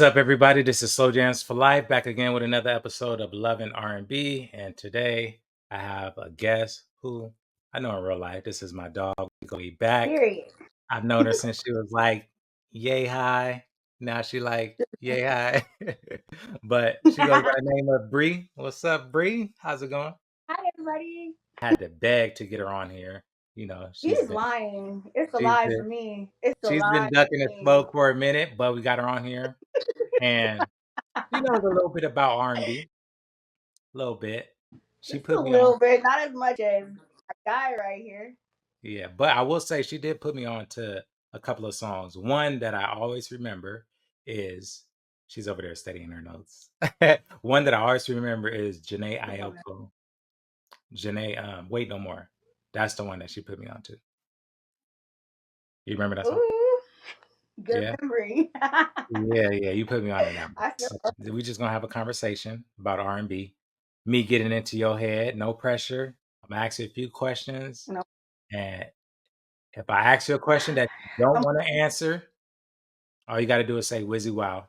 What's up, everybody? This is Slowjams4life back again with another episode of Love and R&B. And today I have a guest who I know in real life. This is my dog. We go way back. Period. I've known her since she was like yay high. Now she like yay high. But she goes by the name of Bree. What's up, Bree? How's it going? Hi, everybody. Had to beg to get her on here. You know, He's lying. It's a she's lie been for me. It's a she's been lie ducking for the me. smoke for a minute, but we got her on here. And she knows a little bit about R&B. A little bit. She Just put a me on. little bit, not as much as a guy right here. Yeah, but I will say she did put me on to a couple of songs. One that I always remember is she's over there studying her notes. One that I always remember is Janae Ayoko. Janae, Wait No More. That's the one that she put me on to. You remember that song? Ooh, good Yeah. memory. Yeah. You put me on to that I feel one. We just gonna have a conversation about R&B. Me getting into your head, no pressure. I'm gonna ask you a few questions, no. and if I ask you a question that you don't want to answer, all you got to do is say "Wizzy Wow,"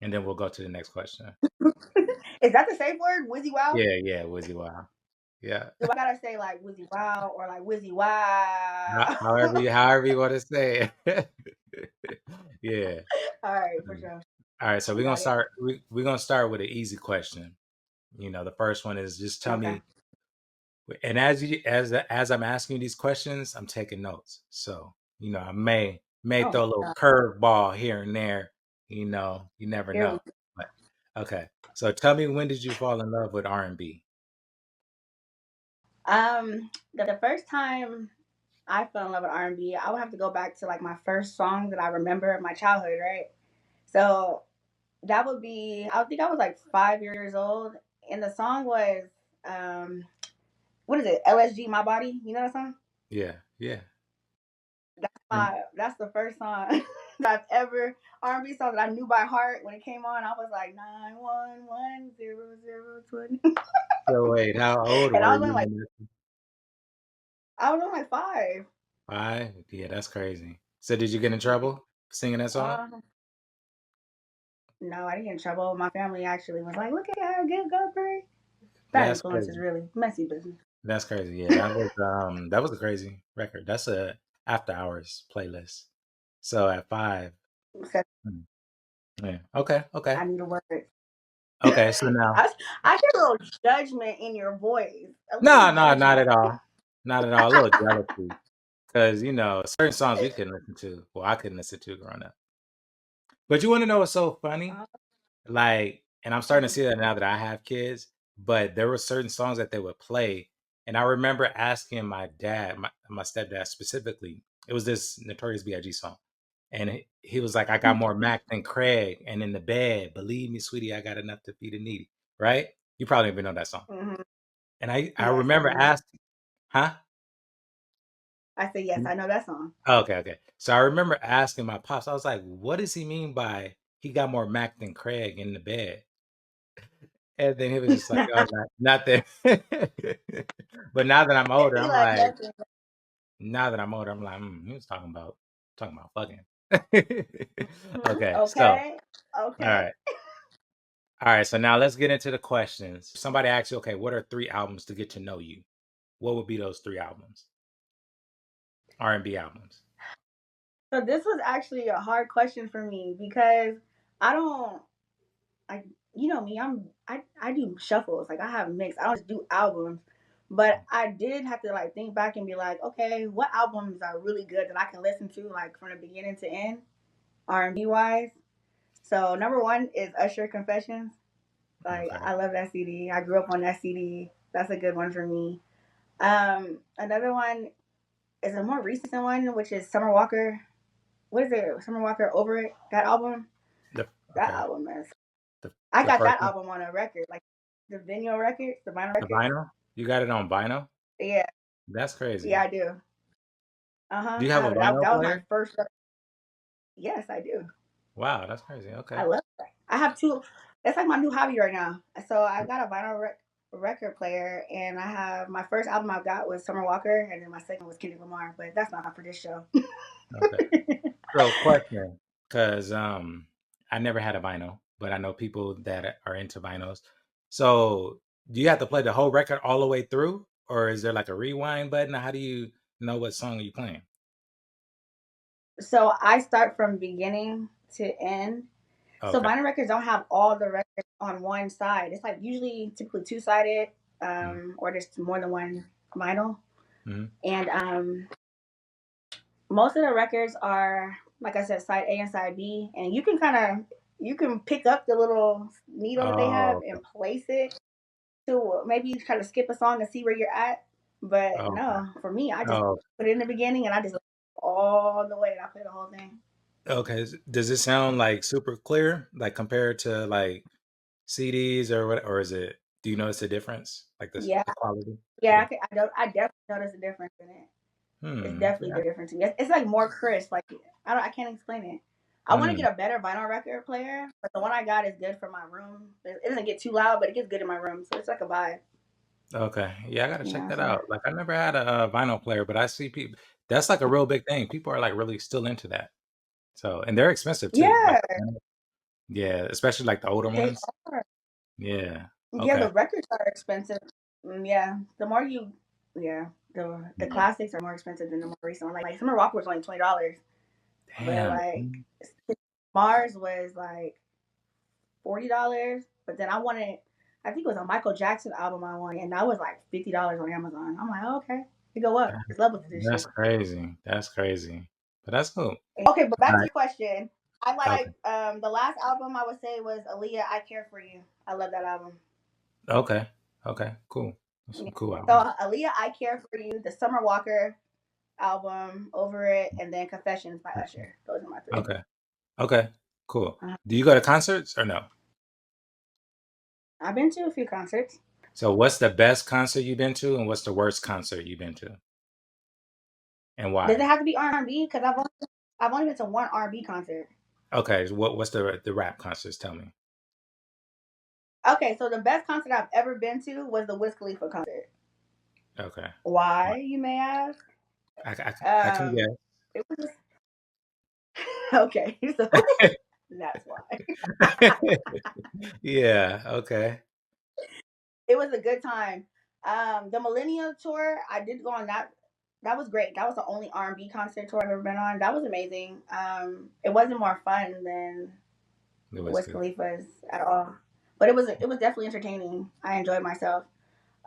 and then we'll go to the next question. Is that the safe word? Wizzy wow? Yeah, "Wizzy Wow." Yeah, Do I gotta say like Wizzy wow or like Wizzy wow? however you want to say it. Yeah. All right, for sure. All right, so You got it. we're gonna start with an easy question. You know, the first one is just tell Okay. me. And as I'm asking you these questions, I'm taking notes. So you know, I may Oh, throw a little curveball here and there. You know, you never here we know. But okay, so tell me, when did you fall in love with R&B? The first time I fell in love with R&B, I would have to go back to like my first song that I remember of my childhood, right? So that would be, I think I was like 5 years old, and the song was, um, what is it? LSG, My Body. You know that song? Yeah. That's the first song that I've ever R&B song that I knew by heart. When it came on, I was like 9110020, So wait, how old and were you I was only like 5. 5? Yeah, that's crazy. So did you get in trouble singing that song? Uh, no, I didn't get in trouble. My family actually was like, "Look at her, good go, Brie." Bad That's influences, crazy. really messy business. That's crazy. Yeah, that was a crazy record. That's a after hours playlist. So at 5. So hmm, Yeah. Okay. I need a word. Okay. So now, I hear a little judgment in your voice. A little no, not judgment. at all. Not at all. A little jealousy. Because, you know, certain songs we couldn't listen to. Well, I couldn't listen to growing up. But you want to know what's so funny? Uh, Like, and I'm starting to mm, see that now that I have kids, but there were certain songs that they would play. And I remember asking my dad, my stepdad specifically, it was this Notorious B.I.G. song. And he was like, I got more Mac than Craig. And in the bed, believe me, sweetie, I got enough to feed the needy. Right? You probably even know that song. mm-hmm. And I Yes, I remember know. asking, huh? I said yes, I know that song. Okay. So I remember asking my pops, I was like, what does he mean by he got more Mac than Craig in the bed? And then he was just like, "Oh, nothing." But He like nothing. now that I'm older, I'm like, he was talking about fucking. Hmm. Okay, so Okay. all Okay. right. All right, so now let's get into the questions. Somebody asks you, okay, what are 3 albums to get to know you? What would be those 3 albums? R&B albums. So this was actually a hard question for me because I don't I you know me, I do shuffles. Like I have mix. I don't just do albums. But I did have to like think back and be like, okay, what albums are really good that I can listen to like from the beginning to end, R&B wise. So number one is Usher Confessions. Like Okay. I love that CD. I grew up on that CD. That's a good one for me. Another one is a more recent one, which is Summer Walker. What is it? Summer Walker Over It. That album. The That okay. album is. The I the got first that one, album on a record, like the vinyl records, the vinyl the records. vinyl? You got it on vinyl? Yeah, That's yeah, crazy. I do. Do you I have a have it. That vinyl was my player? first. Yes, I do. Wow, that's crazy. I Okay. love that. I have two. That's like my new hobby right now. So I got a record player, and I have my first album I got was Summer Walker, and then my second was Kendrick Lamar. But that's not for this show. Okay. So question, because I never had a vinyl, but I know people that are into vinyls. So do you have to play the whole record all the way through, or is there like a rewind button? How do you know what song are you playing? So I start from beginning to end. So Okay. vinyl records don't have all the records on one side. It's like usually typically two sided, or there's more than one vinyl. Mm-hmm. And most of the records are, like I said, side A and side B, and you can pick up the little needle that they have Oh, and place it to maybe try to skip a song and see where you're at. But okay. no, for me, I just Oh, put it in the beginning and I just all the way and I play the whole thing. okay. Does it sound like super clear, like compared to like CDs or what, or is it? Do you notice a difference, like Yeah, the quality? yeah, Yeah. I definitely notice a difference in it. It's definitely Yeah. different to me. It's like more crisp. Like I can't explain it. I want to Hmm. get a better vinyl record player, but the one I got is good for my room. It doesn't get too loud, but it gets good in my room, so it's like a vibe. Okay. Yeah, I gotta check Yeah. that So out. Like, I never had a, vinyl player, but I see people. That's like a real big thing. People are like really still into that. So, and they're expensive too. Like, yeah, yeah, especially like the older they ones. are. Yeah. Yeah, Okay. the records are expensive. Yeah, the more you, yeah, the Yeah. classics are more expensive than the more recent one. Like Summer Walker was only $20, but Damn. like Mars was like $40. But then I wanted, I think it was a Michael Jackson album I wanted, and that was like $50 on Amazon. I'm like, oh, okay, you go up. That- There's levels to this That's shit. crazy. That's crazy. But that's cool. Okay, but All back to right. your question. I Okay. like the last album I would say was Aaliyah, I Care for You. I love that album. Okay. Okay. Cool. That's Yeah. some cool So albums. Aaliyah, I Care for You, the Summer Walker album, Over It, and then Confessions by Usher. Those are my three. Okay. Okay. Cool. Uh, Do you go to concerts or no? I've been to a few concerts. So, what's the best concert you've been to, and what's the worst concert you've been to, and Does it why? have to be R&B? Because I've only been to one R&B concert. Okay, so what's the rap concerts? Tell me. Okay, so the best concert I've ever been to was the Wiz Khalifa concert. Okay. Why, you may ask? I can Um, it was just, okay, so guess. that's why. Yeah. Okay. It was a good time. The Millennium Tour, I did go on that. That was great. That was the only R&B concert tour I've ever been on. That was amazing. It wasn't more fun than It was Wiz good. Khalifa's at all, but it was definitely entertaining. I enjoyed myself.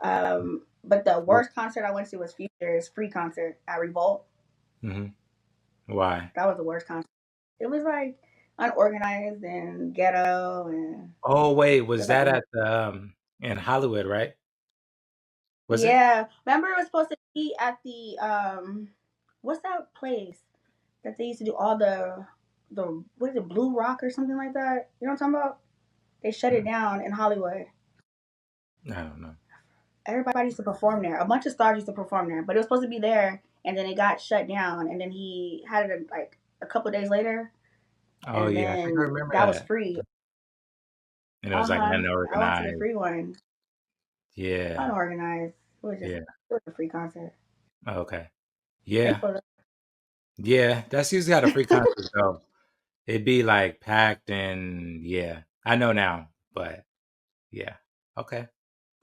But the worst concert I went to was Future's free concert at Revolt. Mm-hmm. Why? That was the worst concert. It was like unorganized and ghetto, and Oh wait, it was was like that a at the in Hollywood, right? Was it? yeah. Remember, it was supposed to be at the what's that place that they used to do all the what is it, Blue Rock or something like that? You know what I'm talking about? They shut it Mm, down in Hollywood. I don't know. Everybody used to perform there. A bunch of stars used to perform there, but it was supposed to be there, and then it got shut down. And then he had it like a couple of days later, Oh and yeah, I think I then remember that was that. free. And it Uh was like huh. I went to the unorganized. free one, Yeah. unorganized. Yeah. It was a free concert. Okay. They Yeah. put it. Yeah. That's usually how the free concerts go. It'd be like packed and yeah. I know now, but yeah. Okay.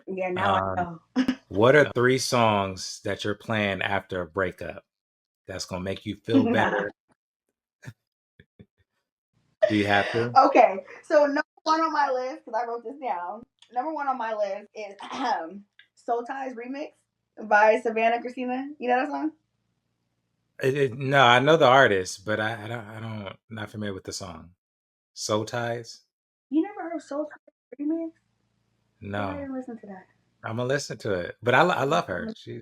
Yeah, now I Um, know. what are three songs that you're playing after a breakup that's gonna make you feel better? Do you have to? Okay, so number one on my list, because I wrote this down. Number one on my list is Soul Ties remix by Savannah Christina. You know that song? No, I know the artist, but not familiar with the song. Soul Ties? You never heard of Soul Ties remix? Girl, I No. didn't listen to that. I'm gonna listen to it. But I love her. Yeah, she's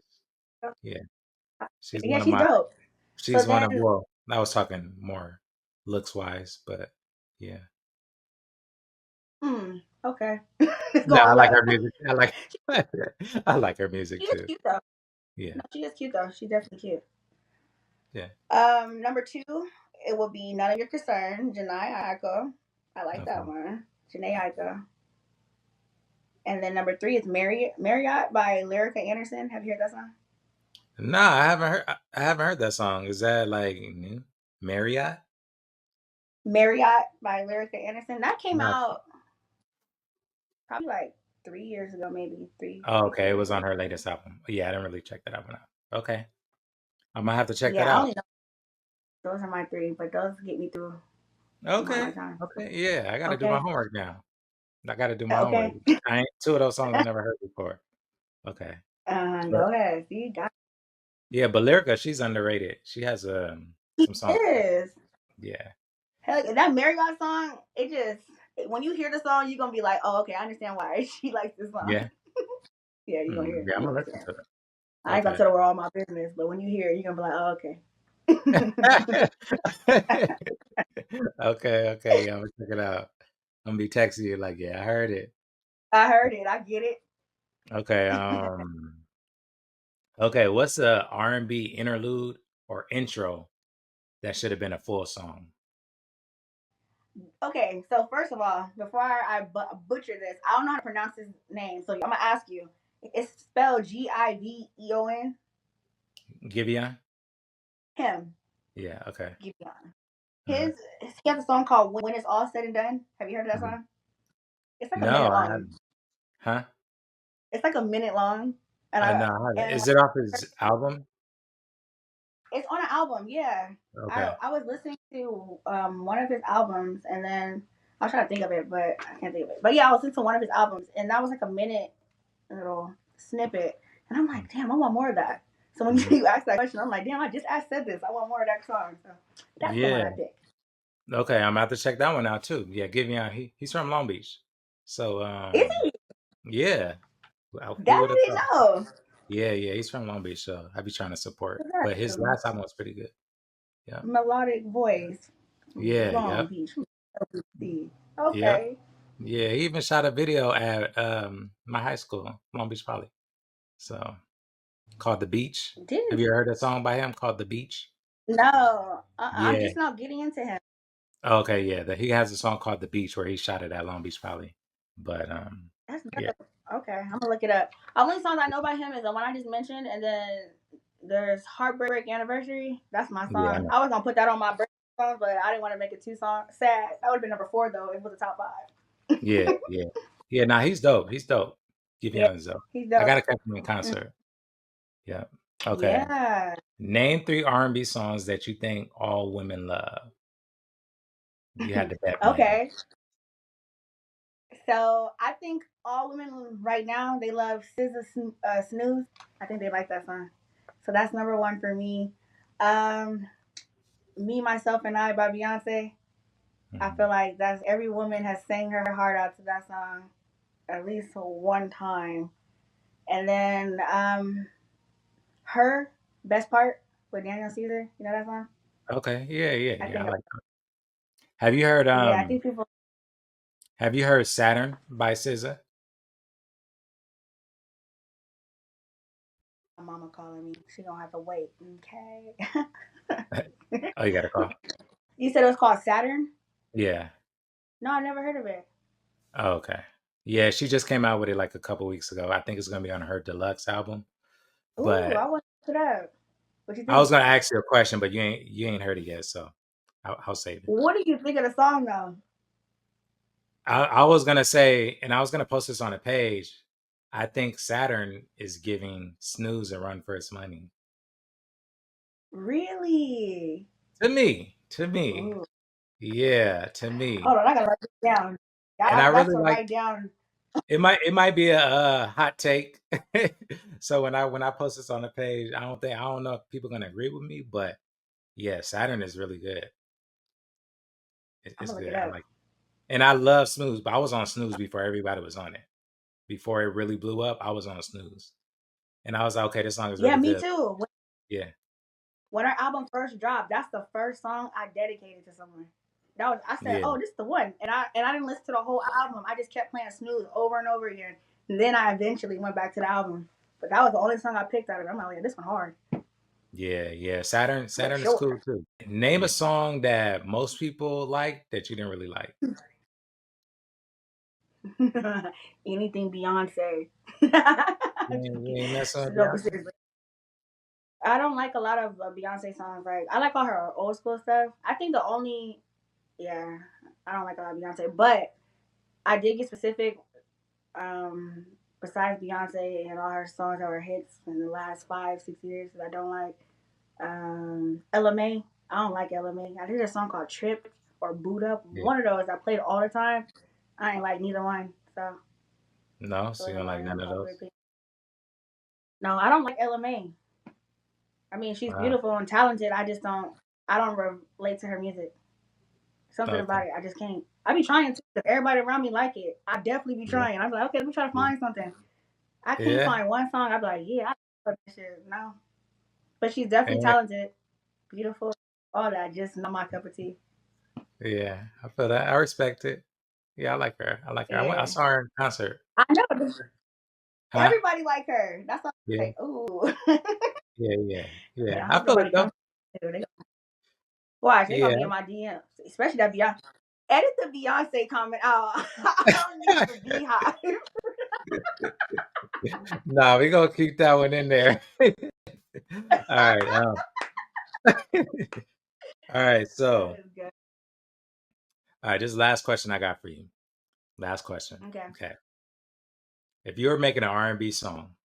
Yeah, one of she's my dope. So she's one then, of well, I was talking more looks wise, but yeah. okay, let's go No, I on like up. her music. I like I like her music She is too. cute though. Yeah. No, she is cute though. She's definitely cute. Yeah. Number two, it will be None of Your Concern, Janae Aiko. I like that Okay. one. Janae Aiko. And then number three is Marriott by Lyrica Anderson. Have you heard that song? No, I haven't heard that song. Is that like new? Marriott? Marriott by Lyrica Anderson. That came No. out probably like 3 years ago, maybe three, Oh, three, okay. four It years was on ago. her latest album. Yeah, I didn't really check that album out. Okay. I'm gonna have to check that Yeah, I out. only know those are my three, but those get me through my Okay. hard times. Okay. Yeah, I gotta do my Okay. homework now. I gotta do my homework. Okay. I ain't two of those songs I never heard before. Okay. But Go ahead. See, got yeah, but Lyrica, she's underrated. She has he some songs. is. Yeah. Hell, that Marriott song, it just when you hear the song, you're gonna be like, oh, okay, I understand why she likes this song. Yeah. Yeah, you're gonna hear it. Yeah, I'm You gonna listen understand. to it. I ain't gonna Okay. tell the world all my business, but when you hear it, you're gonna be like, oh, okay. Okay, okay, yeah, I'm gonna check it out. I'm gonna be texting you like, yeah, I heard it. I heard it. I get it. Okay, okay, what's a R&B interlude or intro that should have been a full song? Okay, so first of all, before I butcher this, I don't know how to pronounce his name, so I'm gonna ask you. It's spelled Giveon. Giveon? Him, Yeah, okay. Giveon. Uh-huh. He has a song called "When It's All Said and Done." Have you heard of that Mhm. song? It's like a No, minute I long. haven't. Huh? It's like a minute long, and No, I haven't. and Is it off his album? it's on an album. Yeah, Okay. I was listening to one of his albums, and then I was trying to think of it, but I can't think of it. But yeah, I was listening to one of his albums, and that was like a minute little snippet, and I'm like, damn, I want more of that. So when Mhm. you ask that question, I'm like, damn, I just asked said this. I want more of that song. So that's the one Yeah. I picked. Okay, I'm about to check that one out too. Yeah, Giveon, he's from Long Beach. So, Is he? yeah. Who That would have I didn't thought? know. Yeah, yeah, he's from Long Beach, so I be trying to support. What's But his that? last album was pretty good. Yeah. Melodic voice. Yeah, Long yep. Beach. LBC. Yep. Okay. Yeah, he even shot a video at my high school, Long Beach Poly. So called The Beach. Have Didn't you heard a song by him called The Beach? no. I'm Yeah. just not getting into him. Oh, okay, yeah. He has a song called The Beach where he shot it at Long Beach Poly. But That's yeah. dope. Okay, I'm gonna look it up. Only songs I know by him is the one I just mentioned, and then there's Heartbreak Anniversary. That's my Yeah, I song. know. I was gonna put that on my birthday songs, but I didn't want to make it too song sad. That would have been number four though. If it was a top five. Yeah, yeah. Yeah, nah, he's dope. He's dope. Yeah, Giveon is dope. he's I dope. gotta catch him in Mm, concert. Yeah. Okay. yeah. Name three R&B songs that you think all women love. You had to bet money. Okay. So I think all women right now they love Snooze. I think they like that song. So that's number one for me. Um, Me, Myself, and I by Beyonce. I Mhm. feel like that's every woman has sang her heart out to that song at least one time. And then her best part with Daniel Caesar. You know that song? Okay. Yeah, yeah, I yeah. I think like that. Have you heard yeah, I think people. Saturn by SZA? My mama calling me. She gonna have to wait. Okay. Oh, you got a call. You said it was called Saturn? Yeah. No, I never heard of it. Oh, okay. Yeah, she just came out with it like a couple weeks ago. I think it's gonna be on her deluxe album. Ooh, But I want to look it up. What you I was think? gonna ask you a question, but you ain't heard it yet, so I'll save it. What do you think of the song though? I was gonna say, and I was gonna post this on a page. I think Saturn is giving Snooze a run for its money. Really? To me, to me, Ooh. yeah, to me. Hold on, I gotta write this down. And I That's really a like write down. it might be a hot take. So when I post this on the page, I don't know if people are gonna agree with me, but yeah, Saturn is really good. I'm It's gonna look it good. I up. like it. And I love Snooze, but I was on Snooze before everybody was on it. Before it really blew up, I was on Snooze. And I was like, okay, this song is Yeah, really me good. too. Yeah. When our album first dropped, that's the first song I dedicated to someone. That was I said, Yeah. "Oh, this is the one," and I didn't listen to the whole album. I just kept playing Snooze over and over again. And then I eventually went back to the album. But that was the only song I picked out of it. I'm like, yeah, this one hard Yeah, yeah. Saturn for Saturn is sure. cool too. Name a song that most people like that you didn't really like. Anything Beyonce. You ain't messing with No, but Beyonce? seriously. I don't like a lot of Beyonce songs. Like I like all her old school stuff. I think the only Yeah, I don't like a lot of Beyonce, but I did get specific. Um, Besides Beyonce and all her songs that were hits in the last 5, 6 years that I don't like. LMA. I don't like LMA. I did a song called Trip or Boot Up. Yeah. One of those I played all the time. I ain't like neither one. So No, so those you are don't like my none of unpopular those? opinions. No, I don't like LMA. I mean, she's Wow. beautiful and talented. I don't relate to her music. Something Okay. about it, I just can't. I be trying to, because everybody around me like it. I definitely be Yeah. trying. I'm like, okay, let me try to Yeah. find something. I can't Yeah. find one song. I'd be like, yeah, I love this shit. No, but she's definitely Yeah. talented, beautiful, all that. Just not my cup of tea. Yeah. I feel that. I respect it. Yeah, I like her. I like her. I Yeah, saw her in concert. I know. Huh? Everybody like her. That's why I'm Yeah. like, ooh. Yeah. Yeah. Yeah. Yeah, I I hope feel it nobody though. comes to it. Watch, they gonna Yeah. be in my DMs, especially that Beyonce. Edit the Beyonce comment out. I don't need the beehive. Nah, we gonna keep that one in there. All right. All right. That So, is good. all right. This is the last question I got for you. Last question. Okay. Okay. If you were making an R&B song,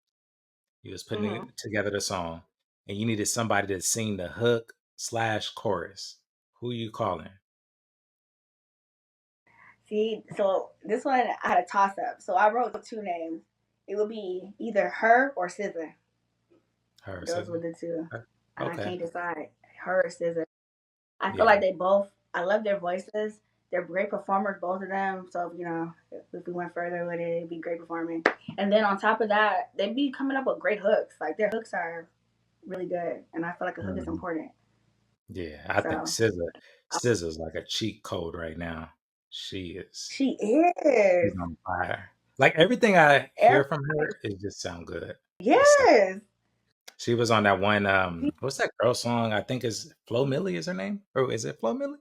you was putting hmm it together the song, and you needed somebody to sing the hook slash chorus, who you calling? See, so this one I had a toss up. So I wrote two names. It would be either her or SZA. Her, Those were SZA? the two, and I Okay. can't decide. Her or SZA. I feel Yeah. like they both. I love their voices. They're great performers, both of them. So if we went further with it, it'd be great performing. And then on top of that, they'd be coming up with great hooks. Like their hooks are really good, and I feel like a hook is Mhm. important. Yeah. I think So SZA's like a cheat code right now. she She's is. on fire. Like everything I hear Every, from her, it just sound good. It sound. yes. She was on that one. What's that girl song? I think is Flo Milli is her name, or is it Flo Milli?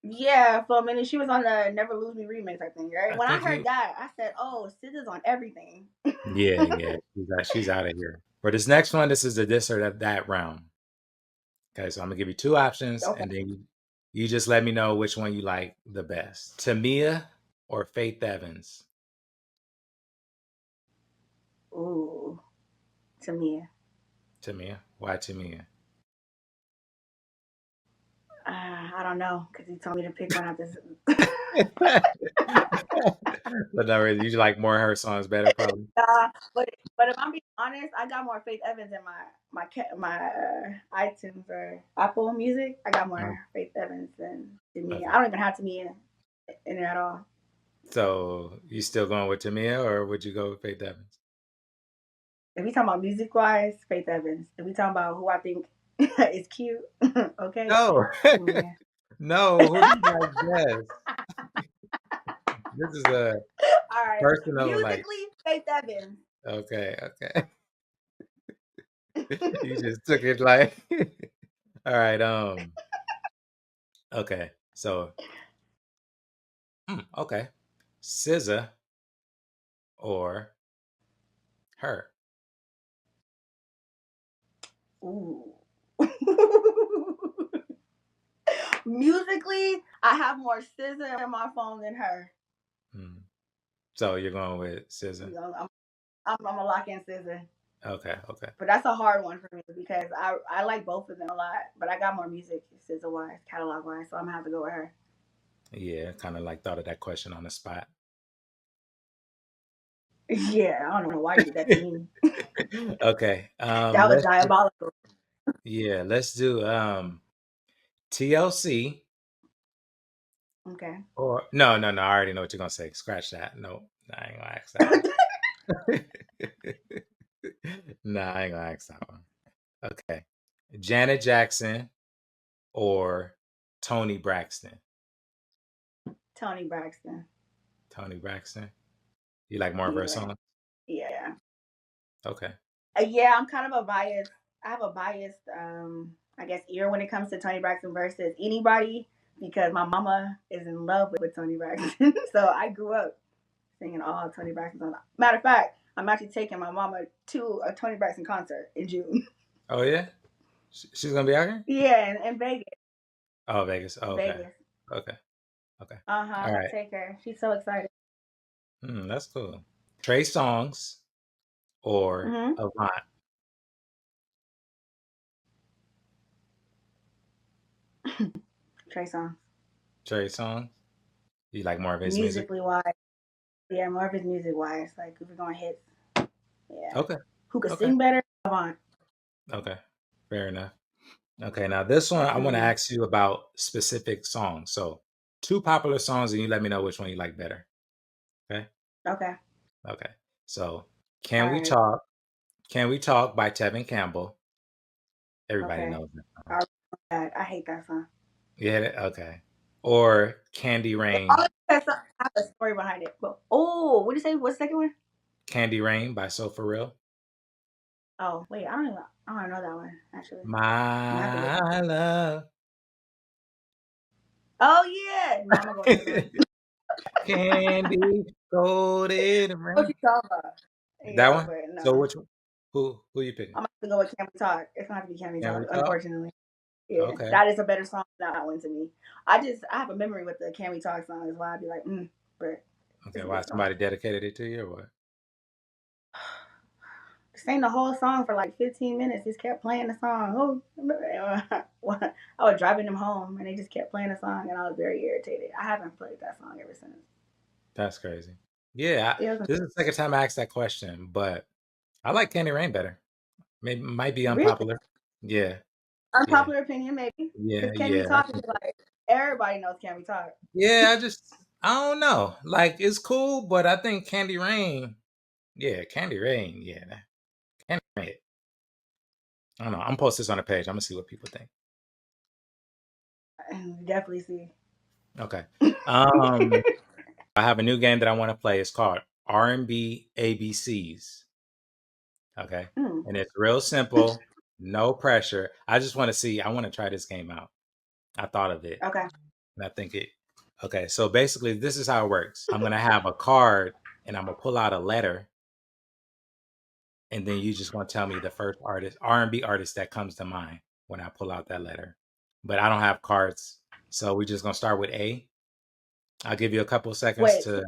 Yeah, for a minute she was on the Never Lose Me remix, I think, right? I When I think heard he. that, I said, "Oh, SZA's on everything." Yeah, yeah. She's out of here. For this next one, this is the this or that round. Okay, so I'm gonna give you two options, Okay. and then you just let me know which one you like the best. Tamia or Faith Evans? Ooh, Tamia. Tamia. Why Tamia? I don't know because he told me to pick one out this. But no, really, you like more of her songs better, probably. But if I'm being honest, I got more Faith Evans in my iTunes or Apple Music. I got Uh, more Faith Evans than Tamia. I Okay. don't even have Tamia in there at all. So you still going with Tamia, or would you go with Faith Evans? If we talking about music wise, Faith Evans. If we talking about who I think is cute, okay, No, Tamia. no. Who do you like best? This is a All right, personal, like. musically, Faith Evans. Okay, okay. You just took it like. All right. Okay. So, okay. SZA or her. Ooh. Musically, I have more SZA in my phone than her. Mm. So you're going with SZA. I'm gonna lock in SZA. Okay. Okay. But that's a hard one for me because I like both of them a lot. But I got more music SZA wise, catalog wise, so I'm gonna have to go with her. Yeah. Kind of like thought of that question on the spot. Yeah, I don't know why you did that to me. Okay. That was diabolical. Let's do TLC Okay. or no. I already know what you're gonna say. Scratch that. No, I ain't gonna ask that one. Nah, I ain't gonna ask that one. Okay. Janet Jackson or Tony Braxton? Tony Braxton. Tony Braxton. You like more of her Yeah. songs? Yeah. Okay. Yeah, I'm kind of a bias. I have a biased, I guess, ear when it comes to Tony Braxton versus anybody because my mama is in love with Tony Braxton. So I grew up singing all Tony Braxton songs. Matter of fact, I'm actually taking my mama to a Tony Braxton concert in June. Oh yeah, she's gonna be out here. Yeah, in Vegas. Oh, Vegas. Oh, okay. Vegas. Okay. Okay. Uh-huh. All right. Take her. She's so excited. That's cool. Trey Songs or Mm-hmm. Avant? Trey Songz. Trey Songs. You like more of his music? Musically wise. Yeah, more of his music wise. Like if we're going hits. Yeah. Okay. Who could Okay. sing better? Avant. Okay. Fair enough. Okay. Now this one, I want to Mm-hmm. ask you about specific songs. So, two popular songs, and you let me know which one you like better. Okay. Okay. Okay. So, All "Can We right. Talk"? "Can We Talk" by Tevin Campbell. Everybody Okay. knows that song. I hate that song. Yeah. Okay. Or "Candy It Rain." always has have a story behind it. But oh, what did you say? What's the second one? "Candy Rain" by So For Real. Oh, wait, I don't know that one, actually. I'm gonna have to look. My love. Oh yeah. No, I'm gonna go with this one. Candy coated What rain. you talking about? That Yeah, one? but So no. which one? Who you picking? I'm gonna have to go with Can We Talk. It's gonna have to be Can We Can Talk, We Talk? unfortunately. Yeah. Okay. That is a better song than that one to me. I have a memory with the Can We Talk song is why I'd be like, but Okay, it's a why good song. somebody dedicated it to you or what? Sang the whole song for like 15 minutes. Just kept playing the song. I was driving them home and they just kept playing the song and I was very irritated. I haven't played that song ever since. That's crazy. Yeah, It was this is the second time I asked that question, but I like Candy Rain better. Maybe might be really unpopular. Yeah, yeah, unpopular opinion, maybe. yeah, Because Can We yeah. I Talk is think so. like everybody knows Can We Talk. Yeah, I don't know. Like it's cool, but I think Candy Rain, yeah, Candy Rain, yeah. Candy Rain. I don't know. I'm gonna post this on the page. I'm gonna see what people think. Definitely see. Okay. Um, I have a new game that I want to play. It's called R&B ABCs. Okay. Mm, And it's real simple, no pressure. I just want to see, I want to try this game out. I thought of it okay. and I think it. Okay. So basically, this is how it works. I'm going to have a card and I'm going to pull out a letter. And then you just want to tell me the first artist, R&B artist that comes to mind when I pull out that letter. But I don't have cards. So we're just going to start with A. I'll give you a couple seconds Wait, to,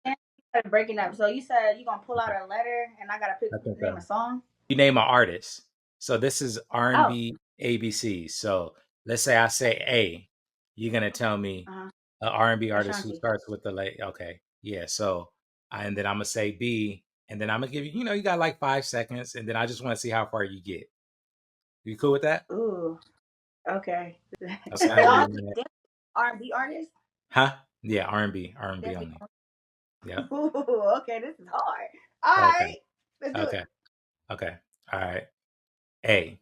you started breaking up. So you said you're gonna pull out okay, a letter and I gotta pick I think name a song? you name an artist. So this is Oh, R&B ABC. So let's say I say A, you're gonna tell me uh-huh. an R&B artist who Ashanti. starts with the late. Okay, yeah. So and then I'm gonna say B, and then I'm gonna give you. You got like 5 seconds, and then I just want to see how far you get. You cool with that? Ooh, okay. Okay, They I'll give all you a minute. R&B artists? Huh? Yeah, R&B Definitely. only. Yep. Ooh, okay, this is hard. All Okay. right, let's do Okay. Okay. All right. A,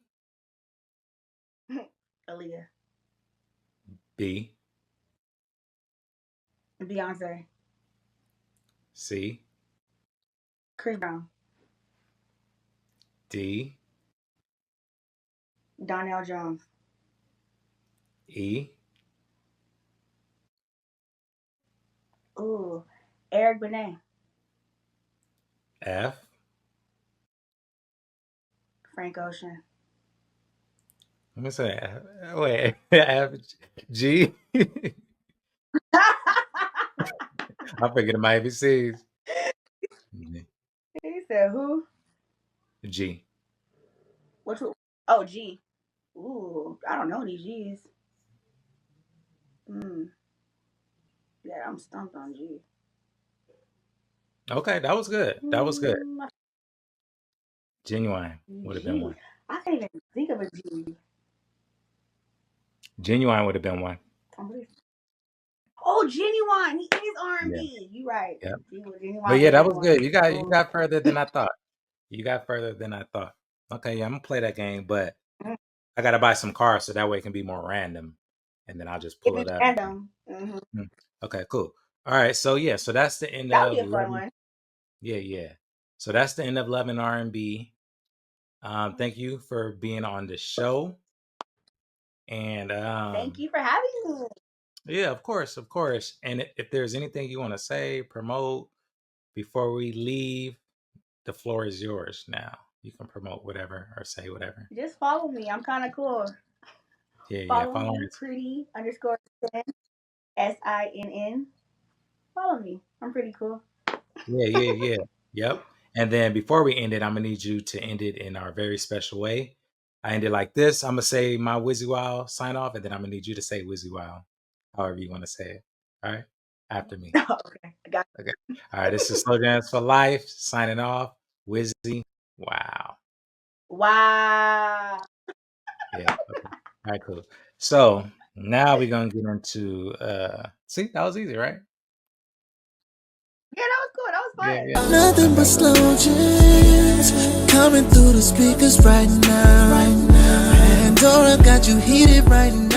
it. Aaliyah, B, Beyonce, C, Chris Brown, D, Donnell Jones, E, ooh, Eric Benet, F. Frank Ocean. I'm gonna say wait, average G. I'm forgetting my ABCs. He said who? G. Which one? Oh, G. Ooh, I don't know these G's. Mm, yeah, I'm stumped on G. Okay, that was good. That was good. Mm, Genuine would have been G. one. I can't even think of a G. Genuine would have been one. Oh, Genuine. He is Yeah, R&B. You right. yeah. But Genuine yeah, would have that been was good. one. You Oh, got further than I thought. You got further than I thought. Okay, yeah, I'm gonna play that game, but mm, I gotta buy some cards so that way it can be more random, and then I'll just it'd pull be it up. random. Mm. Okay, cool. All right, so yeah, so that's the end That would be of a fun 11. one. Yeah, yeah. So that's the end of Love and R&B. Thank you for being on the show. And Thank you for having me. yeah, of course, of course. And if there's anything you want to say, promote before we leave, the floor is yours now. You can promote whatever or say whatever. Just follow me. I'm kind of cool. Yeah, yeah. Follow Follow me, us. pretty underscore 10. SINN. Follow me. I'm pretty cool. Yeah. Yep. And then before we end it, I'm gonna need you to end it in our very special way. I end it like this. I'm gonna say my Wizzy Wow sign off, and then I'm gonna need you to say Wizzy Wow, however you want to say it. All right, after me. Okay, I got Okay. All right. This is Slow Jams for Life signing off. Wizzy Wow. you. Wow. Yeah. Okay. All right. Cool. So now we're gonna get into. See, that was easy, right? Yeah, that was cool. That was Yeah. fun. Yeah. Nothing but Okay. slow jams coming through the speakers right now. Pandora got you heated right now.